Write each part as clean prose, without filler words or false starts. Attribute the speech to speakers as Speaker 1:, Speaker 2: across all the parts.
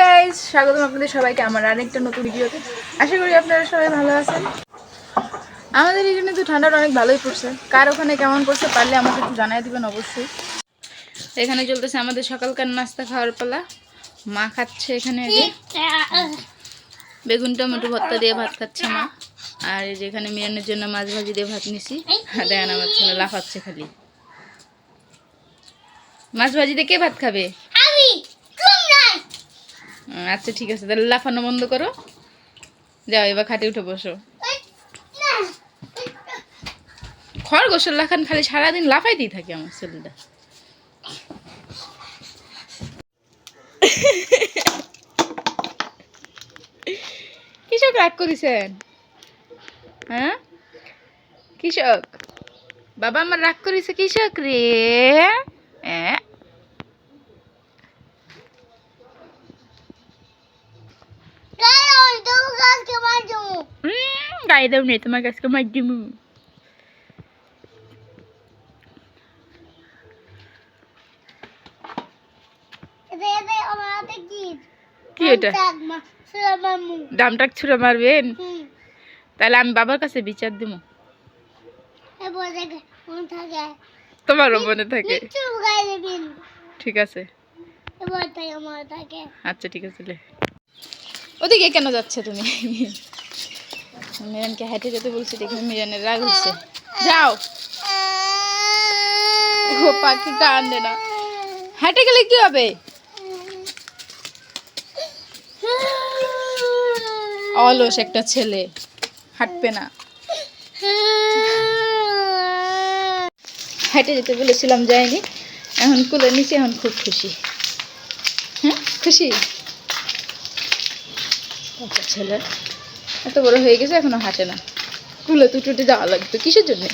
Speaker 1: Guys, স্বাগতম আপনাদের সবাইকে আমার আরেকটা নতুন ভিডিওতে। আশা করি আপনারা সবাই ভালো আছেন। আমাদের এখানে তো ঠান্ডাটা অনেক ভালোই পড়ছে। কার ওখানে কেমন পড়ছে পারলে আমাকে একটু জানাই দিবেন অবশ্যই। এখানে চলতেছে আমাদের সকালকার নাস্তা খাওয়ার পালা। মা খাচ্ছে এখানে বেগুন টমেটো ভর্তা দিয়ে ভাত খাচ্ছে মা। আর এই যে এখানে মিরানের জন্য মাছ ভাজি দিয়ে ভাত নিছি। দেখেন আমার ছেলে লাফাচ্ছে খালি। মাছ ভাজি দিয়ে কে ভাত খাবে? আচ্ছা ঠিক আছে, তাহলে লাফানো বন্ধ করো। যাও এবার খাটে উঠে বসো। খরগোশের লাফান খালি সারাদিন লাফাইতেই থাকে আমার ছেলেটা। কৃষক রাগ করেছেন? হ্যাঁ কৃষক বাবা আমার রাগ করেছে কৃষক রে। গায়ে দাও নেই তোমার কাছে মার দিমু। কি এটা? ডামটাক ছুঁড়ে মারবেন? তাহলে আমি বাবার কাছে বিচার দিব। তোমারও মনে থাকে? ঠিক আছে আচ্ছা ঠিক আছে। ওদিকে কেন যাচ্ছে তুমি? মিরানকে হেঁটে যেতে বলছি, দেখে মিরানের রাগ হচ্ছে। যাও। ও পাখি কান্দে না, হেঁটে গেলে কি হবে? অলস একটা ছেলে, হাঁটবে না। হেঁটে যেতে বলেছিলাম যায়নি, এখন কুলে নিচে, এখন খুব খুশি। হ্যাঁ খুশি ছেলে, এত বড় হয়ে গেছে এখনো হাঁটে না। কুলে তুটুটে যাওয়া লাগবে কিসের জন্য?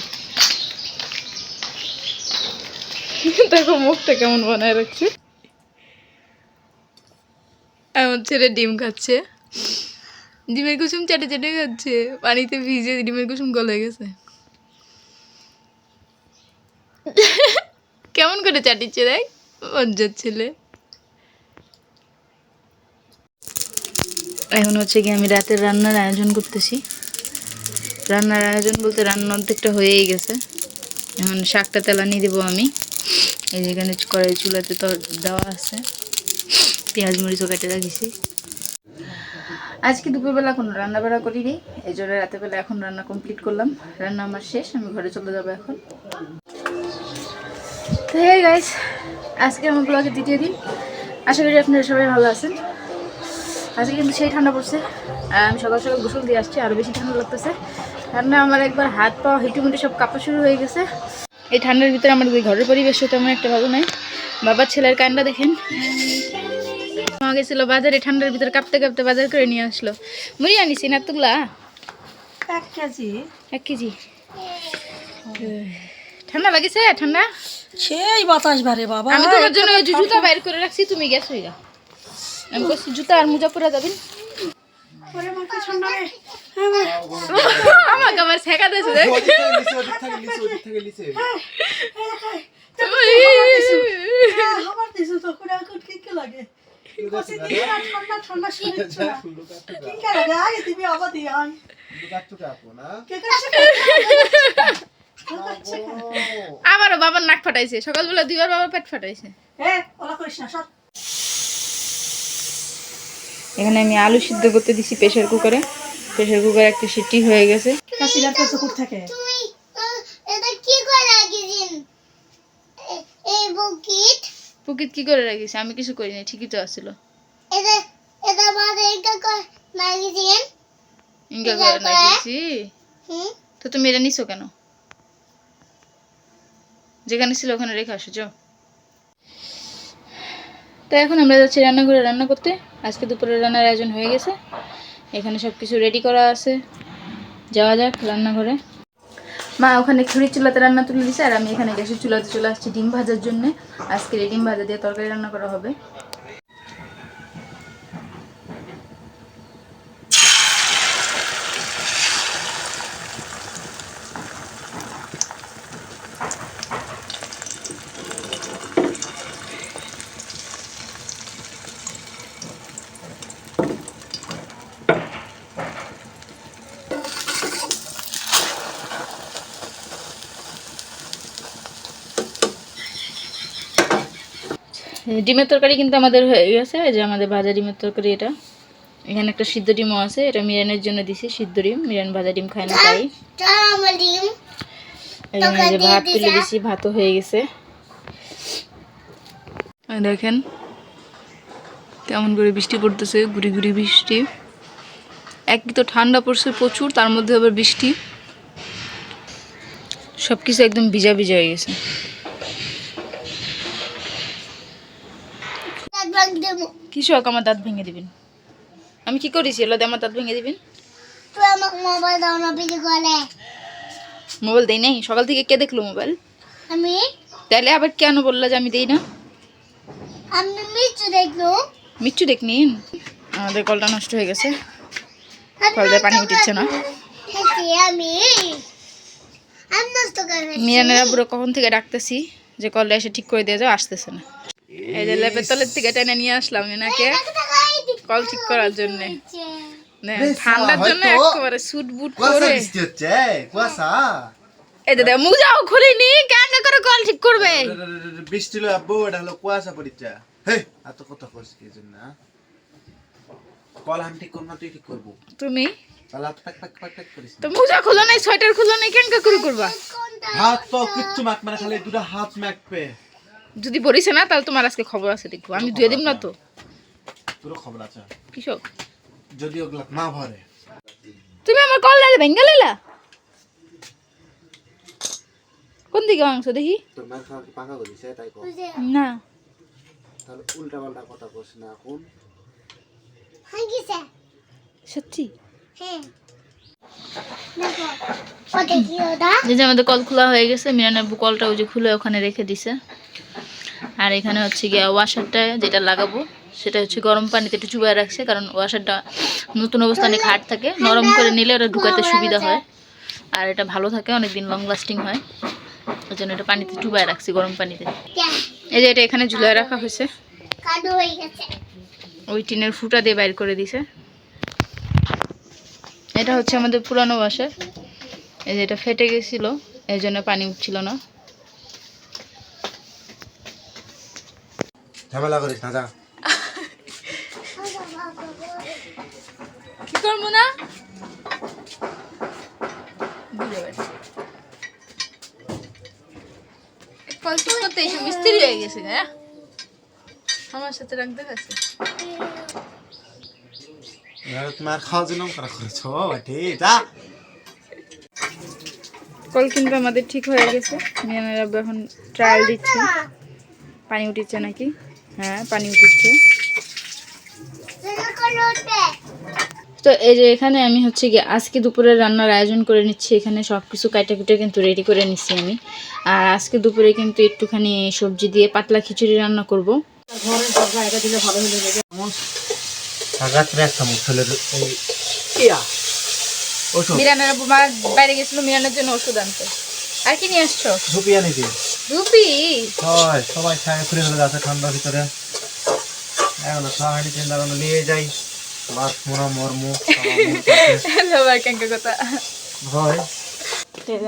Speaker 1: দেখো মুখটা কেমন বানায় রাখছে। এমন ছেলে ডিম খাচ্ছে, ডিমের কুসুম চেটে চেটে খাচ্ছে, পানিতে ভিজে ডিমের কুসুম গলে গেছে। কেমন করে চাটিচ্ছে দেখ, মজার ছেলে। এখন হচ্ছে কি আমি রাতের রান্নার আয়োজন করতেছি। রান্নার আয়োজন বলতে রান্না অর্ধেকটা হয়েই গেছে। এখন শাকটা তেলানি দেবো আমি। এই যেখানে কড়াই চুলাতে তো দেওয়া আছে, পেঁয়াজ মরিচও কেটে রাখিছি। আজকে দুপুরবেলা কোনো রান্না বাড়া করিনি, এই জন্য রাতের বেলা এখন রান্না কমপ্লিট করলাম। রান্না আমার শেষ, আমি ঘরে চলে যাবো এখন। তো হে গাইস, আজকে আমার ব্লগের দ্বিতীয় দিন। আশা করি আপনারা সবাই ভালো আছেন। আজকে কিন্তু সেই ঠান্ডা পড়ছে, আর আমি সকাল সকাল গোসল দিয়ে আসছি, আরও বেশি ঠান্ডা লাগতেছে। ঠান্ডা আমার একবার হাত পা হিটুমিটু সব কাঁপা শুরু হয়ে গেছে। এই ঠান্ডার ভিতরে আমার ঘরের পরিবেশও তেমন একটা ভালো নয়। বাবার ছেলের কান্ডা দেখেন, গেছিল বাজারে, ঠান্ডার ভিতরে কাঁপতে কাঁপতে বাজার করে নিয়ে আসলো। মুড়ি আনিছি না তুগলা 1 কেজি। ঠান্ডা লাগেছে? ঠান্ডা
Speaker 2: সেই বাতাস বারে বাবা।
Speaker 1: আমি তোমার জন্য জুতা বাইর করে রাখছি, তুমি গেছো। আমি বলছি জুতা আর মোজা পরে যাবেন। আমাকে আবার শেখা দিয়েছে। আবারও বাবার নাক ফাটাইছে, সকালবেলা দুইবার বাবার পেট ফাটাইছে। এখানে আমি আলু সিদ্ধ করতে দিছি প্রেসার কুকারে। প্রেসার কুকারে একটা সিটি হয়ে গেছে। পুকিট কি করে রাখিস? আমি কিছু করি না, ঠিকই তো আসছিল। তো তুমি এটা নিছো কেন? যেখানে ছিল ওখানে রেখে আসো, যাও। তো এখন আমরা যাচ্ছি রান্নাঘরে রান্না করতে। আজকে দুপুরে রান্নার আয়োজন হয়ে গেছে, এখানে সব কিছু রেডি করা আছে। যাওয়া যাক রান্নাঘরে। মা ওখানে খড়ির চুলাতে রান্না তুলে দিছে, আর আমি এখানে গ্যাসের চুলাতে চলে আসছি ডিম ভাজার জন্য। আজকে এই ডিম ভাজা দিয়ে তরকারি রান্না করা হবে। ডিমের তরকারি কিন্তু আমাদের হয়ে গেছে। এই যে আমাদের ভাজা ডিমের তরকারি এটা। এখানে একটা সিদ্ধ ডিমও আছে, এটা মিরানের জন্য দিছি সিদ্ধ ডিম। মিরান ভাজা ডিম খায় না তাই। এখানে যে ভাত তুলে দিছি, ভাতও হয়ে গেছে। দেখেন কেমন করে বৃষ্টি পড়তেছে, গুড়ি গুড়ি বৃষ্টি। একই তো ঠান্ডা পড়ছে প্রচুর, তার মধ্যে আবার বৃষ্টি। সব কিছু একদম ভিজা ভিজা হয়ে গেছে। কৃষক আমার দাঁত ভেঙে দিবেন। আমি কি করেছি এলো আমার দাঁত ভেঙে দিবেন? মোবাইল দেই নাই সকাল থেকে, কে দেখলো মোবাইল?
Speaker 2: আমি
Speaker 1: তাহলে আবার কেন বললা যে আমি দেই না?
Speaker 2: আমি মিচু দেখলো।
Speaker 1: মিচ্ছু দেখনি? আমাদের কলটা নষ্ট হয়ে গেছে, কলটায় পানি উঠছে না।
Speaker 2: আমি নষ্ট করে
Speaker 1: মিরানেরা পুরো কখন থেকে ডাকতেছি যে কলটা এসে ঠিক করে দিয়ে যাও, আসতেছে না। এই যে লেপের তলের থেকে টেনে নিয়ে আসলাম এনাকে কল ঠিক করার জন্য। ঠান্ডার জন্য একেবারে সুট বুট করে এই যে মুজাও খুলিনি, কেন করে কল ঠিক করবে?
Speaker 3: বৃষ্টি লো আব্বু, এটা হলো কুয়াশা পড়িচ্ছে। হে এত কথা কইছ কি জন্য? কল আমি ঠিক করব না, তুই ঠিক করব।
Speaker 1: তুমি
Speaker 3: তাহলে পাক পাক পাক পাক করিস।
Speaker 1: তো মুজা খুলো নাই, সোয়েটার খুলো নাই, কেন করে করবা?
Speaker 3: হাত তো কিচ্ছু মাক মানে খালি দুটো হাত মাকবে।
Speaker 1: যদি পড়িছে না তাহলে তোমার আজকে খবর আছে, দেখবো। আমি ধুয়ে দিব না তো?
Speaker 3: তোর খবর আছে
Speaker 1: কৃষক,
Speaker 3: যদি ওগুলা না ভরে।
Speaker 1: তুমি আমার কল লাইলে ভেঙ্গা লাইলা কোন দিকে মাংস দেখি?
Speaker 3: তোর মার খাওয়া কি পাকা করিস তাই কর
Speaker 1: না,
Speaker 3: তাহলে উল্টা পাল্টা কথা কইস না এখন।
Speaker 2: হাঙ্গিছে
Speaker 1: সত্যি।
Speaker 2: হ্যাঁ দেখো ওটা কি ওটা?
Speaker 1: এই যে আমাদের কল খোলা হয়ে গেছে। মিরানের কলটা ওই যে খুলে ওখানে রেখে দিছে। আর এখানে হচ্ছে গিয়ে ওয়াশারটা যেটা লাগাবো সেটা হচ্ছে গরম পানিতে একটু চুবাই রাখছে, কারণ ওয়াশারটা নতুন অবস্থানে হার্ড থাকে, নরম করে নিলে ওটা ঢুকাতে সুবিধা হয় আর এটা ভালো থাকে, অনেকদিন লং লাস্টিং হয়। ওই জন্য এটা পানিতে চুবাই রাখছি, গরম পানিতে। এই যে এটা এখানে ঝুলাই রাখা হয়েছে,
Speaker 2: কাদু হয়ে গেছে।
Speaker 1: ওই টিনের ফুটা দিয়ে বাইর করে দিছে। এটা হচ্ছে আমাদের পুরানো ওয়াশার। এই যে এটা ফেটে গেছিল, এই জন্য পানি উঠছিল না।
Speaker 3: ঝামেলা করিস না, যা।
Speaker 1: কি করবো না? কল ঠিক করতে এসে মিস্ত্রি হয়ে গেছে, হ্যাঁ আমার সাথে রাখ দেখাচ্ছে।
Speaker 3: তোমার খাওয়ার জন্য করা করেছো ঠিক যা।
Speaker 1: কল কিন্তু আমাদের ঠিক হয়ে গেছে। মিয়ানের আব্বু এখন ট্রায়াল দিচ্ছে, পানি উঠিচ্ছে নাকি। হ্যাঁ পানি উঠিচ্ছে। তো এই যে এখানে আমি হচ্ছে গিয়ে আজকে দুপুরে রান্নার আয়োজন করে নিচ্ছি। এখানে সব কিছু কাটা কুটে কিন্তু রেডি করে নিচ্ছি আমি। আর আজকে দুপুরে কিন্তু একটুখানি সবজি দিয়ে পাতলা খিচুড়ি রান্না করব। মিরানের আব্বু বাইরে গেছিল মিরানের জন্য ওষুধ আনতে। আর কি নিয়ে আসছো?
Speaker 3: ধুপি আনিছি।
Speaker 1: ধুপি?
Speaker 3: হয় সবাই খায় ঘুরে ফেলে যাচ্ছে ঠান্ডার ভিতরে। এখন খাওয়া হয়নি, চিন্তা করলো নিয়ে যাই। বাস মোরা মর্মু
Speaker 1: সবার কেঙ্কা কথা
Speaker 3: হয়।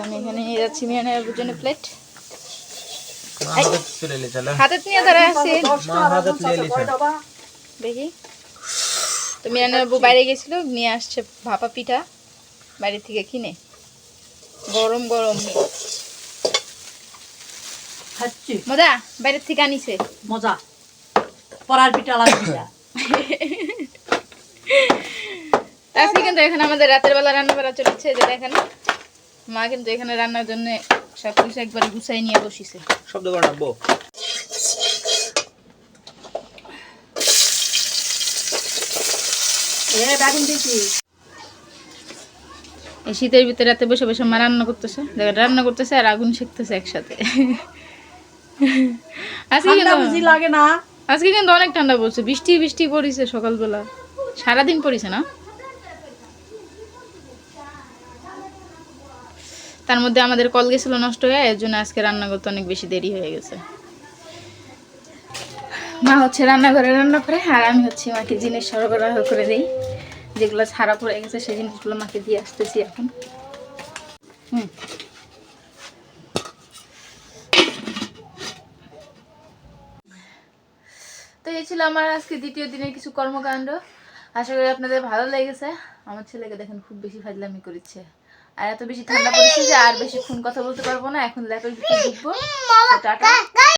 Speaker 1: আমি এখানে নিয়ে যাচ্ছি মিরানের আব্বুর জন্য প্লেট।
Speaker 3: হাতে
Speaker 1: নিয়ে ধরা আছে
Speaker 3: নিয়ে
Speaker 1: দেখি। তো মিরানের আব্বু বাইরে গেছিল, নিয়ে আসছে ভাপা পিঠা বাইরে থেকে কিনে, গরম গরম মজা। বাইরের থেকে আনিছে
Speaker 2: মজা পরার পিঠা লাগবে।
Speaker 1: আজকে কিন্তু এখানে আমাদের রাতের বেলা রান্না করা চলছে। যে দেখেন মা কিন্তু এখানে রান্নার জন্য সবকিছু একবারে গুছাই নিয়ে বসিছে।
Speaker 3: শব্দ করে রাখবো।
Speaker 1: এই শীতের ভিতরে রাতে বসে বসে মা রান্না করতেছে, রান্না করতেছে আর আগুন শিখতেছে একসাথে। আজকে কিন্তু অনেক ঠান্ডা পড়ছে, বৃষ্টি বৃষ্টি পড়িছে সকালবেলা, সারাদিন পড়িছে না। তার মধ্যে আমাদের কল গেছিল নষ্ট হয়ে, এর জন্য আজকে রান্না করতে অনেক বেশি দেরি হয়ে গেছে। মা হচ্ছে রান্নাঘরে রান্না করে, আর আমি হচ্ছে মাকে জিনিস সরবরাহ করে দিই, যেগুলো ছাড়া পড়ে গেছে সেই জিনিসগুলো মাকে দিয়ে আসতেছি এখন। তো এই ছিল আমার আজকে দ্বিতীয় দিনের কিছু কর্মকাণ্ড। আশা করি আপনাদের ভালো লেগেছে। আমার ছেলেকে দেখেন খুব বেশি ফাজলামি করেছে, আর এত বেশি ঠান্ডা পড়েছে যে আর বেশিক্ষণ কথা বলতে পারবো না, এখন ল্যাপের ভিতরে ঢুকবো। তো টাটা।